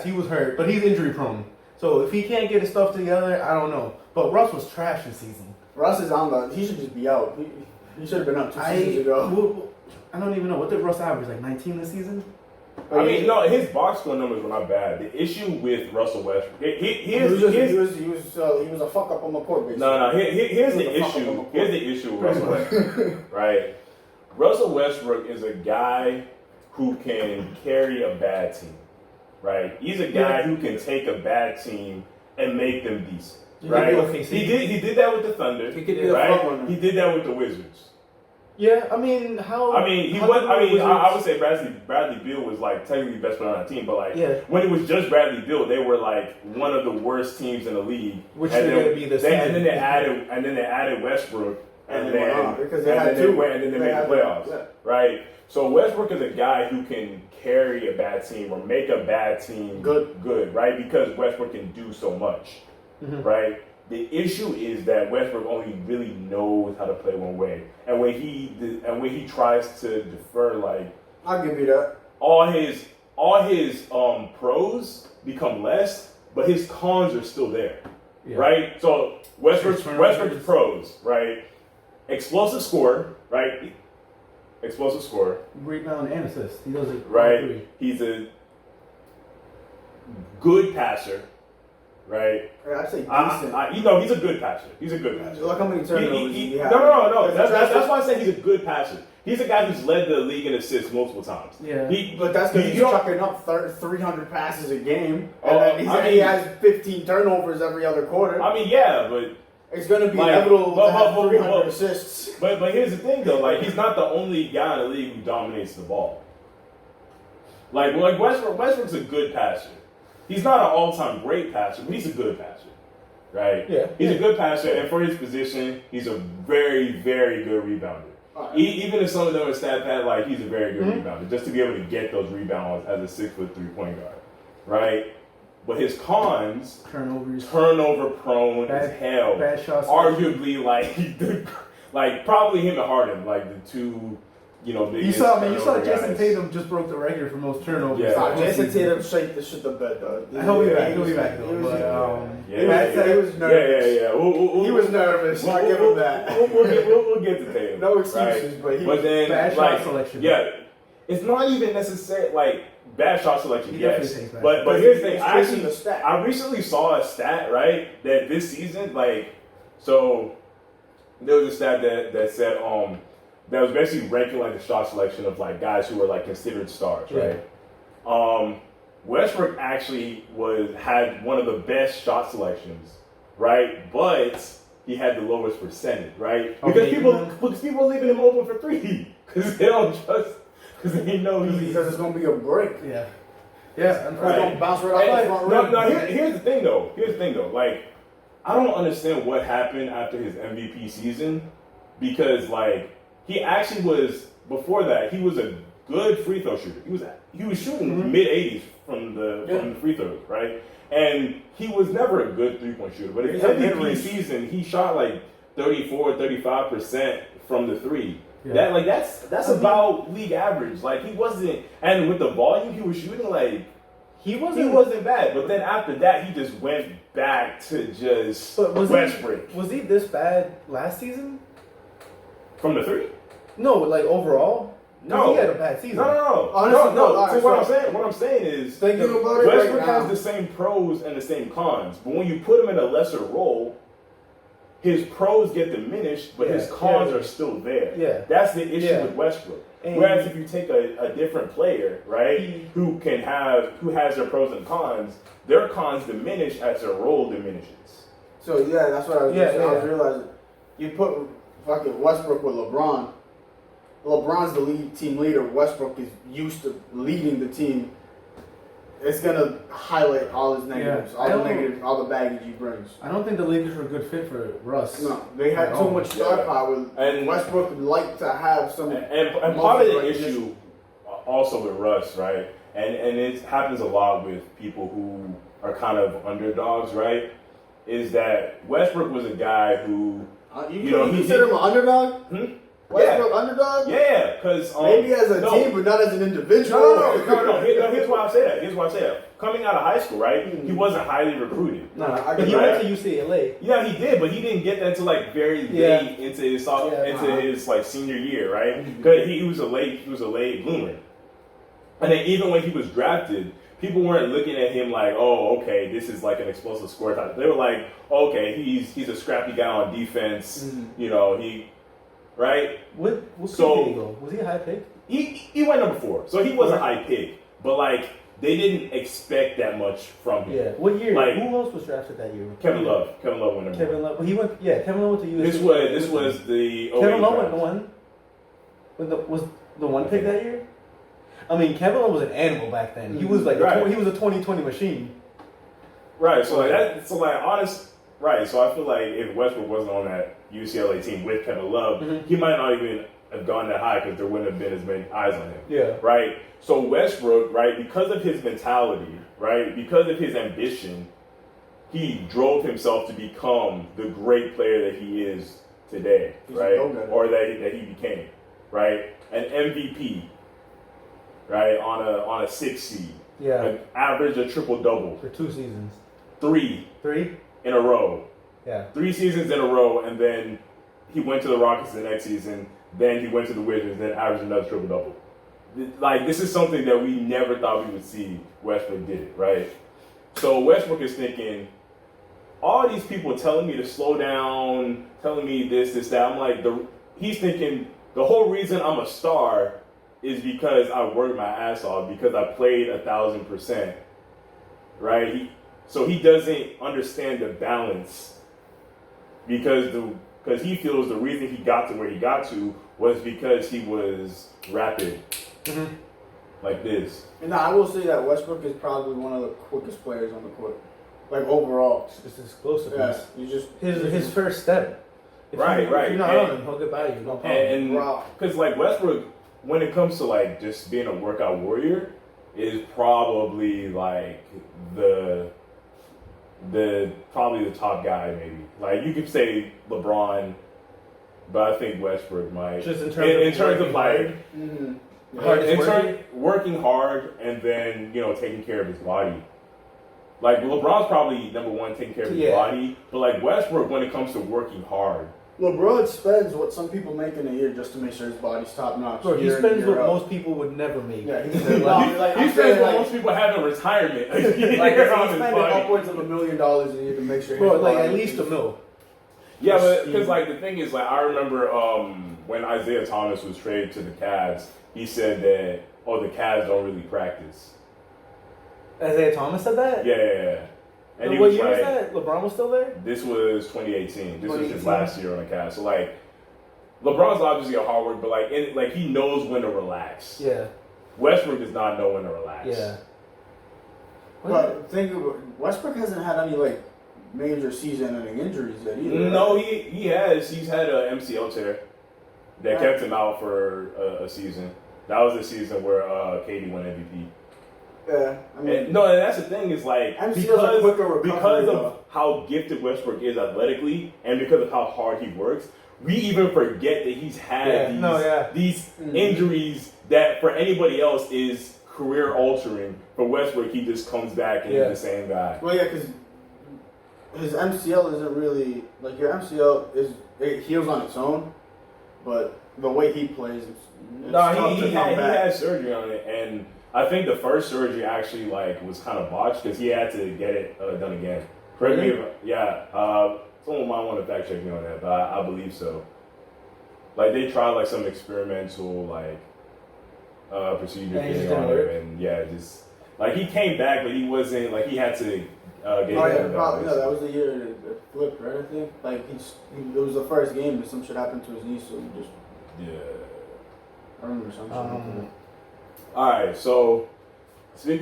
He was hurt, but he's injury prone. So if he can't get his stuff together, I don't know. But Russ was trash this season. Russ is on the. He should just be out. He should have been up 2 seasons ago. I don't even know. What did Russ average? Like 19 this season? I mean, no, his box score numbers were not bad. The issue with Russell Westbrook, he was a fuck up on the court. Basically. No. Here's the issue. Here's the issue with Russell Westbrook, right? Russell Westbrook is a guy who can carry a bad team, right? He's a guy who can take a bad team and make them decent, right? He did that with the Thunder, right? He did that with the Wizards. Yeah, I mean, how? I mean, I would say Bradley Beal was like technically best player on that team, but like when it was just Bradley Beal, they were like one of the worst teams in the league. Which is going to be the season. And then they added Westbrook, and then they made the playoffs, right? So Westbrook is a guy who can carry a bad team or make a bad team good, right? Because Westbrook can do so much, right? The issue is that Westbrook only really knows how to play one way, and when he tries to defer, like I'll give you that. All his pros become less, but his cons are still there, right? So Westbrook's pros, right? Explosive scorer, right? Explosive scorer, rebound and assist. He does it right. He's a good passer. Right. I'd say decent. He's a good passer. Look how many turnovers he had. No. That's why I say he's a good passer. He's a guy who's led the league in assists multiple times. Yeah. But that's because he's chucking up 300 passes a game, and he has 15 turnovers every other quarter. I mean, yeah, but it's going to be inevitable to have 300 assists. But here's the thing, though. Like, he's not the only guy in the league who dominates the ball. Like Westbrook's a good passer. He's not an all-time great passer, but he's a good passer, right? Yeah. He's a good passer, and for his position, he's a very, very good rebounder. Right. Even if some of them are stat pad, like he's a very good rebounder, just to be able to get those rebounds as a 6'3" point guard, right? But his cons, turnover prone as hell. Bad shots. Arguably, like probably him and Harden, like the two. You saw Jason Tatum just broke the record for most turnovers. Yeah, Jason Tatum shake the shit the bed though. He'll be back though. He was nervous. Yeah. He was nervous. I give him that. We'll get to Tatum. No excuses, right? but then bad shot selection. Yeah, it's not even necessary. Like bad shot selection, yes. But here's the thing. I recently saw a stat, right, that this season, so there was a stat that said that was basically ranking like the shot selection of like guys who were like considered stars, right? Westbrook actually had one of the best shot selections, right? But he had the lowest percentage, right? Because people are leaving him open for three because they don't trust, because they know because it's gonna be a break. Yeah. It's gonna bounce right off the front rim. Here's the thing though. Like, I don't understand what happened after his MVP season, because like. He actually was, before that, he was a good free throw shooter. He was shooting mid-80s from the free throws, right? And he was never a good three-point shooter. But in his MVP season, he shot like 34, 35% from the three. Yeah. That's about league average. Like, he wasn't, and with the volume he was shooting, like, he wasn't bad. But then after that, he just went back to just Westbrook. Was he this bad last season? From the three? No, like overall. No, he had a bad season. No. Honestly, no. So what I'm saying is, Westbrook has the same pros and the same cons, but when you put him in a lesser role, his pros get diminished, but his cons are still there. Yeah, that's the issue with Westbrook. And whereas if you take a different player, right, who has their pros and cons, their cons diminish as their role diminishes. So that's what I was realizing. You put fucking Westbrook with LeBron. LeBron's the team leader. Westbrook is used to leading the team. It's gonna highlight all his negatives, all the baggage he brings. I don't think the Lakers were a good fit for Russ. No, they had too much star power, and Westbrook would like to have some. And part of the issue, also with Russ, right, and it happens a lot with people who are kind of underdogs, right, is that Westbrook was a guy who. You consider him an underdog? Westbrook underdog? Yeah, because maybe as a team, but not as an individual. No. Here's why I say that. Coming out of high school, right? He wasn't highly recruited. No, but he went to UCLA. Yeah, he did, but he didn't get that until like very late into his his like senior year, right? Because he was a late bloomer. And then even when he was drafted, people weren't looking at him like, oh, okay, this is like an explosive scorer type. They were like, okay, he's a scrappy guy on defense. You know, right? What did he go? Was he a high pick? He went number 4, so he was a high pick. But like they didn't expect that much from him. Yeah. What year? Like, who else was drafted that year? Kevin Love. Kevin Love went number 1. Kevin Love. But he went. Yeah, Kevin Love went to USC. This was the Kevin Love draft. went the one. Was the one pick that year? I mean, Kevin Love was an animal back then. He was like he was a 2020 machine. Right. So like that. So like honest. Right. So I feel like if Westbrook wasn't on that UCLA team with Kevin Love, he might not even have gone that high because there wouldn't have been as many eyes on him. Yeah. Right. So Westbrook, right, because of his mentality, right, because of his ambition, he drove himself to become the great player that he is today, right, or that he became, right, an MVP, right, on a 6 seed, an average a triple-double for 2 seasons, 3 in a row, 3 seasons in a row, and then he went to the Rockets the next season, then he went to the Wizards, then averaged another triple-double. Like, this is something that we never thought we would see Westbrook did it, right? So Westbrook is thinking, all these people telling me to slow down, telling me this, that. I'm like, he's thinking the whole reason I'm a star is because I worked my ass off, because I played 1,000%, right? So he doesn't understand the balance because he feels the reason he got to where he got to was because he was rapid. Like this. And I will say that Westbrook is probably one of the quickest players on the court. Like overall. It's explosiveness. Yeah, you just his first step. If right. If you're not on him, he'll get by you. No problem. And because like Westbrook, when it comes to like just being a workout warrior, is probably like probably the top guy maybe. Like you could say LeBron, but I think Westbrook might. Just in terms of like. Working hard and then, taking care of his body. Like, LeBron's probably number 1 taking care of his body, but like Westbrook, when it comes to working hard. LeBron spends what some people make in a year just to make sure his body's top notch. Bro, he spends what most people would never make. Yeah, he spends what most people have in retirement. Like, he's spending upwards of $1 million a year to make sure his body at least $1 million. Yeah, but because like the thing is, like I remember when Isaiah Thomas was traded to the Cavs, he said that the Cavs don't really practice. Isaiah Thomas said that? Yeah. And what year was that? LeBron was still there? This was 2018. This was his last year on the Cavs. So like, LeBron's obviously a hard worker, but like he knows when to relax. Yeah. Westbrook does not know when to relax. Yeah. But Westbrook hasn't had any like major season-ending injuries yet either. No, he has. He's had an MCL tear that kept him out for a season. That was the season where KD won MVP. Yeah, I mean, and that's the thing is like because of how gifted Westbrook is athletically and because of how hard he works, we even forget that he's had these injuries that for anybody else is career altering. For Westbrook, he just comes back and he's the same guy. Well, yeah, because his MCL isn't really like your MCL it heals on its own, but the way he plays, he had surgery on it, and I think the first surgery actually was kind of botched because he had to get it done again. Correct me if someone might want to fact check me on that, but I believe so. Like they tried some experimental procedure thing on him, and just he came back, but he wasn't he had to get it done. That was the year it flipped, right? I think it was the first game, but some shit happened to his knee, so he just I remember some shit. All right, so speaking